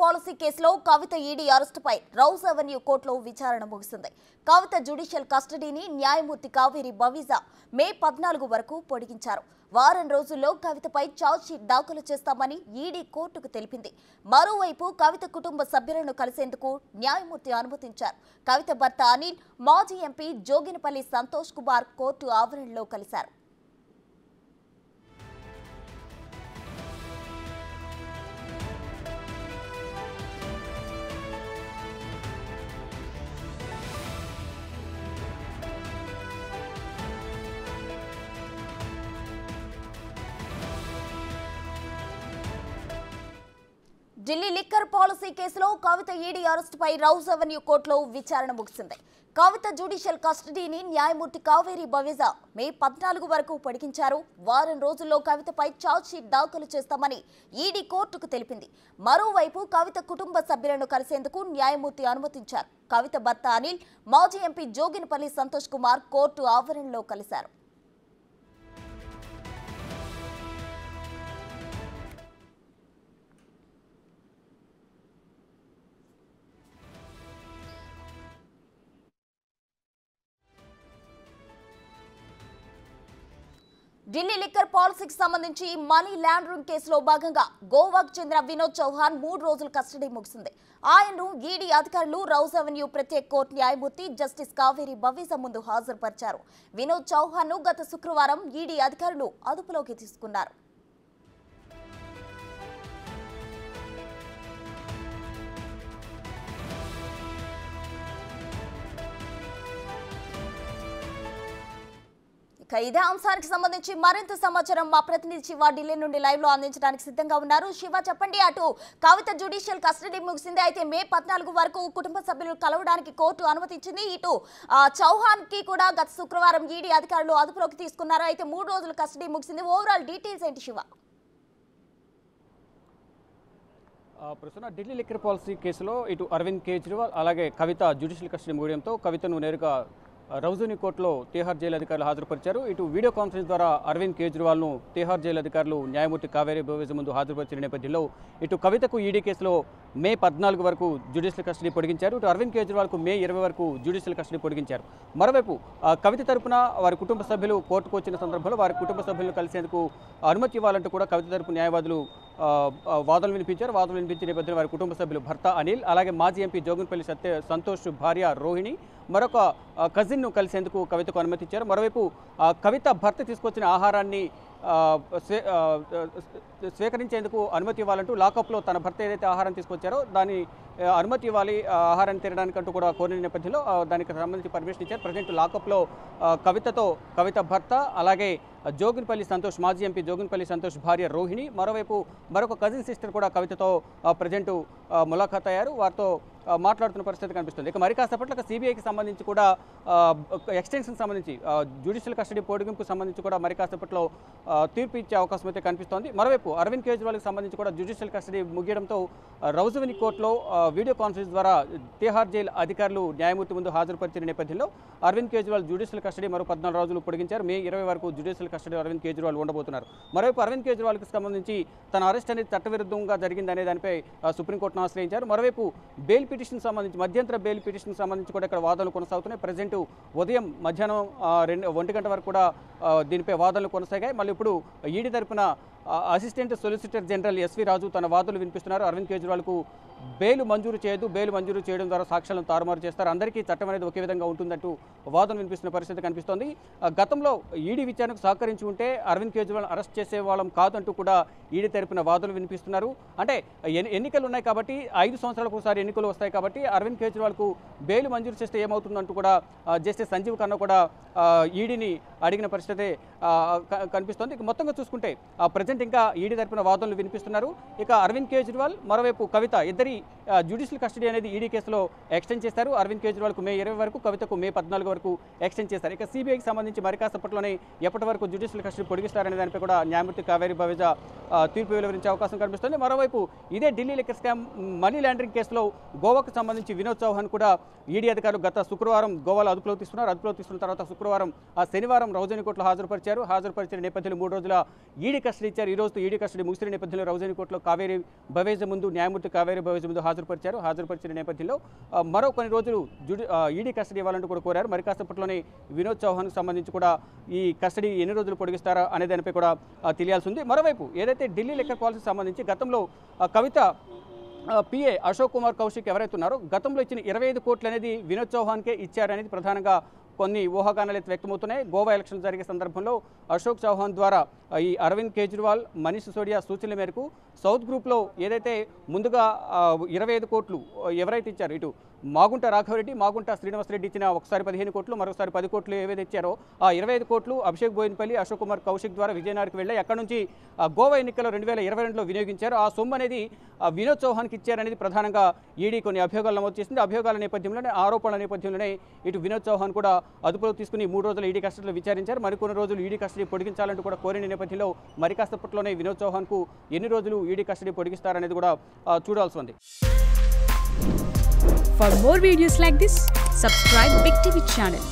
Policy కేసులో కవిత ED అరెస్టుపై rows avenue కోర్టులో విచారణ ముగిసింది. కవిత జ్యుడిషియల్ కస్టడీని న్యాయమూర్తి కావేరి బవిజా మే 14 వరకు పొడిగించారు. వారం రోజుల్లో కవితపై ఛార్జ్షీట్ దాఖలు చేస్తామని ఈడీ కోర్టుకు తెలిపింది. మరోవైపు కవిత కుటుంబ సభ్యులను కలిసేందుకు న్యాయమూర్తి అనుమతించారు. కవిత భర్త అనిల్, మాజీ ఎంపీ జోగినపల్లి సంతోష్ కుమార్ కోర్టు ఆవరణలో కలిశారు. ఢిల్లీ లిక్కర్ పాలసీ కేసులో కవిత ఈడీ అరెస్టుపై రౌస్ అవెన్యూ కోర్టులో విచారణ ముగిసింది. కవిత జ్యుడిషియల్ కస్టడీని న్యాయమూర్తి కావేరి బవిజా మే 14 వరకు పొడిగించారు. వారం రోజుల్లో కవితపై ఛార్జ్షీట్ దాఖలు చేస్తామని ఈడీ కోర్టుకు తెలిపింది. మరోవైపు కవిత కుటుంబ సభ్యులను కలిసేందుకు న్యాయమూర్తి అనుమతించారు. కవిత భర్త అనిల్, మాజీ ఎంపీ జోగినపల్లి సంతోష్ కుమార్ కోర్టు ఆవరణలో కలిశారు. ఢిల్లీ లిక్కర్ పాలసీకి సంబంధించి మనీ లాండరింగ్ కేసులో భాగంగా గోవాకు చెందిన వినోద్ చౌహాన్ 3 రోజుల కస్టడీ ముగిసింది. ఆయన్ను ఈడీ అధికారులు రౌస్ అవెన్యూ ప్రత్యేక కోర్టు న్యాయమూర్తి జస్టిస్ కావేరి బవిజా ముందు హాజరుపరిచారు. వినోద్ చౌహాన్ ను గత శుక్రవారం ఈడీ అధికారులు అదుపులోకి తీసుకున్నారు. ఇదే అంశానికి సంబంధించి మరింత సమాచారం మా ప్రతినిధి శివ ఢిల్లీ నుండి లైవ్ లో అందించడానికి సిద్ధంగా ఉన్నారు. శివ, చెప్పండి. అటు కవిత జ్యుడిషియల్ కస్టడీ ముగిసింది. అయితే మే 14 వరకు కుటుంబ సభ్యులు కలవడానికి కోర్టు అనుమతించింది. ఇటు చౌహాన్ కి కూడా గత శుక్రవారం ఈడీ అధికారులు అదుపులోకి తీసుకున్నారు. అయితే 3 రోజుల కస్టడీ ముగిసింది. ఓవరాల్ డీటెయిల్స్ ఏంటి శివ? ప్రస్తుతం ఢిల్లీ లిక్కర్ పాలసీ కేసులో ఇటు అరవింద్ కేజ్రీవాల్ అలాగే కవిత జ్యుడిషియల్ కస్టడీ ముగియడంతో కవితను నేరుగా రౌజుని కోర్టులో తిహార్ జైలు అధికారులు హాజరుపరిచారు. ఇటు వీడియో కాన్ఫరెన్స్ ద్వారా అరవింద్ కేజ్రీవాల్ను తిహార్ జైలు అధికారులు న్యాయమూర్తి కావేరి బవిజా ముందు హాజరుపరిచిన నేపథ్యంలో ఇటు కవితకు ఈడీ కేసులో మే 14 వరకు జ్యుడిషియల్ కస్టడీ పొడిగించారు. ఇటు అరవింద్ కేజ్రీవాల్కు మే 20 వరకు జ్యుడిషియల్ కస్టడీ పొడిగించారు. మరోవైపు కవిత తరపున వారి కుటుంబ సభ్యులు కోర్టుకు వచ్చిన సందర్భంలో వారి కుటుంబ సభ్యులను కలిసేందుకు అనుమతి ఇవ్వాలంటూ కూడా కవిత తరపు న్యాయవాదులు వాదనలు వినిపించారు. వాదనలు వినిపించిన నేపథ్యంలో వారి కుటుంబ సభ్యులు భర్త అనిల్ అలాగే మాజీ ఎంపీ జోగినపల్లి సంతోష్ భార్య రోహిణి మరొక కజిన్ను కలిసేందుకు కవితకు అనుమతించారు. మరోవైపు కవిత భర్త తీసుకొచ్చిన ఆహారాన్ని స్వీకరించేందుకు అనుమతి ఇవ్వాలంటూ లాకప్లో తన భర్త ఏదైతే ఆహారం తీసుకొచ్చారో దాన్ని అనుమతి ఇవ్వాలి, ఆహారాన్ని తినడానికంటూ కూడా కోరిన నేపథ్యంలో దానికి సంబంధించి పర్మిషన్ ఇచ్చారు. ప్రజెంట్ లాకప్లో కవిత భర్త అలాగే జోగినపల్లి సంతోష్ మాజీ ఎంపీ జోగినపల్లి సంతోష్ భార్య రోహిణి మరొక కజిన్ సిస్టర్ కూడా కవితతో ప్రజెంట్ ములాఖాత్ అయ్యారు. వారితో మాట్లాడుతున్న పరిస్థితి కనిపిస్తుంది. ఇక మరి కాసేపట్లో సిబిఐకి సంబంధించి కూడా ఎక్స్టెన్షన్ సంబంధించి జ్యుడిషియల్ కస్టడీ పొడిగింపుకు సంబంధించి కూడా మరి కాసేపట్లో తీర్పు ఇచ్చే అవకాశం అయితే కనిపిస్తోంది. మరోవైపు అరవింద్ కేజ్రీవాల్కి సంబంధించి కూడా జ్యుడిషియల్ కస్టడీ ముగియడంతో రౌజువెన్యూ కోర్టులో వీడియో కాన్ఫరెన్స్ ద్వారా తిహార్ జైలు అధికారులు న్యాయమూర్తి ముందు హాజరుపరిచిన నేపథ్యంలో అరవింద్ కేజ్రీవాల్ జ్యుడిషియల్ కస్టడీ మరో 14 రోజులు పొడిగించారు. మే 20 వరకు జ్యుడిషియల్ కస్టడీ అరవింద్ కేజ్రీవాల్ ఉండబోతున్నారు. మరోవైపు అరవింద్ కేజ్రీవాల్కి సంబంధించి తన అరెస్ట్ అనేది చట్టవిరుద్ధంగా జరిగిందనే దానిపై సుప్రీంకోర్టును ఆశ్రయించారు. మరోవైపు బెయిల్ పిటిషన్ సంబంధించి మధ్యంతర బెయిల్ పిటిషన్ సంబంధించి కూడా ఇక్కడ వాదనలు కొనసాగుతున్నాయి. ప్రజెంట్ ఉదయం మధ్యాహ్నం 1 గంట వరకు కూడా దీనిపై వాదనలు కొనసాగాయి. మళ్ళీ ఇప్పుడు ఈడీ తరపున అసిస్టెంట్ సొలిసిటర్ జనరల్ ఎస్వి రాజు తన వాదనలు వినిపిస్తున్నారు. అరవింద్ కేజ్రీవాల్కు బెయిల్ మంజూరు చేయదు, బెయిల్ మంజూరు చేయడం ద్వారా సాక్ష్యాలను తారుమారు చేస్తారు, అందరికీ చట్టం అనేది ఒకే విధంగా ఉంటుందంటూ వాదన వినిపిస్తున్న పరిస్థితి కనిపిస్తోంది. గతంలో ఈడీ విచారణకు సహకరించి ఉంటే అరవింద్ కేజ్రీవాల్ అరెస్ట్ చేసే వాళ్ళం కాదంటూ కూడా ఈడీ తరపున వాదనలు వినిపిస్తున్నారు. అంటే ఎన్నికలు ఉన్నాయి కాబట్టి 5 సంవత్సరాలకు ఒకసారి ఎన్నికలు వస్తాయి కాబట్టి అరవింద్ కేజ్రీవాల్కు బెయిల్ మంజూరు చేస్తే ఏమవుతుందంటూ కూడా జస్టిస్ సంజీవ్ ఖన్నా కూడా ఈడీని అడిగిన పరిస్థితి కనిపిస్తోంది. మొత్తంగా చూసుకుంటే ప్రజెంట్ ఇంకా ఈడీ తరపున వాదనలు వినిపిస్తున్నారు. ఇక అరవింద్ కేజ్రీవాల్ మరోవైపు కవిత ఇద్దరి జ్యుడిషియల్ కస్టడీ అనేది ఈడీ కేసులో ఎక్స్టెండ్ చేశారు. అరవింద్ కేజ్రీవాల్కు మే 20 వరకు, కవితకు మే 14 వరకు ఎక్స్టెండ్ చేశారు. ఇక సిబిఐకి సంబంధించి మరి కాసేపట్లోనే ఎప్పటి వరకు జ్యుడిషియల్ కస్టడీ పొడిగిస్తారనే దానిపై కూడా న్యాయమూర్తి కావేరి బవిజా తీర్పు వెలువరించే అవకాశం కనిపిస్తుంది. మరోవైపు ఇదే Delhi liquor scam money laundering కేసులో గోవాకు సంబంధించి వినోద్ చౌహాన్ కూడా ఈడీ అధికారులు గత శుక్రవారం గోవాలో అదుపులోకి తీసుకున్నారు. అదుపులోకి తీసుకున్న తర్వాత శనివారం రౌజువెన్యూ కోర్టులో హాజరుపరిచిన నేపథ్యంలో 3 రోజుల ఈడీ కస్టడీ ఇచ్చారు. విచారించారు. ఈ రోజు ఈడీ కస్టడీ ముగిసిన నేపథ్యంలో రౌజవెన్యూ కోర్టులో కావేరీ భవేజ్ ముందు న్యాయమూర్తి కావేరీ భవేజ్ ముందు హాజరుపరిచిన నేపథ్యంలో మరో కొన్ని రోజులు ఈడీ కస్టడీ ఇవ్వాలంటూ కూడా కోరారు. మరి కాసేపట్లోనే వినోద్ చౌహాన్కు సంబంధించి కూడా ఈ కస్టడీ ఎన్ని రోజులు పొడిగిస్తారా అనే దానిపై కూడా తెలియాల్సి ఉంది. మరోవైపు ఏదైతే ఢిల్లీ లిక్కర్ పాలసీకి సంబంధించి గతంలో కవిత పిఏ అశోక్ కుమార్ కౌశిక్ ఎవరైతే ఉన్నారో గతంలో ఇచ్చిన 25 కోట్లు అనేది వినోద్ చౌహాన్కే ఇచ్చారనేది ప్రధానంగా కొన్ని ఊహాగానాలు అయితే వ్యక్తమవుతున్నాయి. గోవా ఎలక్షన్ జరిగే సందర్భంలో అశోక్ చౌహాన్ ద్వారా ఈ అరవింద్ కేజ్రీవాల్, మనీష్ సిసోడియా సూచనల మేరకు సౌత్ గ్రూప్లో ఏదైతే ముందుగా 25 కోట్లు ఎవరైతే ఇచ్చారో ఇటు మాగుంట రాఘవరెడ్డి, మాగుంట శ్రీనివాసరెడ్డి ఇచ్చిన ఒకసారి 15 కోట్లు, మరొకసారి 10 కోట్లు ఏవైతే ఇచ్చారో ఆ 25 కోట్లు అభిషేక్ బోయిన్పల్లి, అశోక్ కుమార్ కౌశిక్ ద్వారా విజయనగర్కి వెళ్ళి అక్కడ నుంచి గోవా ఎన్నికల్లో 2022లో వినియోగించారు. ఆ సొమ్ము అనేది వినోద్ చౌహాన్కి ఇచ్చారనేది ప్రధానంగా ఈడీ కొన్ని అభియోగాలు నమోదు చేసింది. అభియోగాల నేపథ్యంలోనే, ఆరోపణల నేపథ్యంలోనే ఇటు వినోద్ చౌహాన్ కూడా అదుపులో తీసుకుని 3 రోజులు ఈడీ కస్టడీలో విచారించారు. మరికొన్ని రోజులు ఈడీ కస్టడీ పొడిగించాలంటూ కూడా కోరిన నేపథ్యంలో మరి కాసేపట్లోనే వినోద్ చౌహాన్కు ఎన్ని రోజులు ఈడీ కస్టడీ పొడిగిస్తారనేది కూడా చూడాల్సి ఉంది. For more videos like this, subscribe Big TV channel.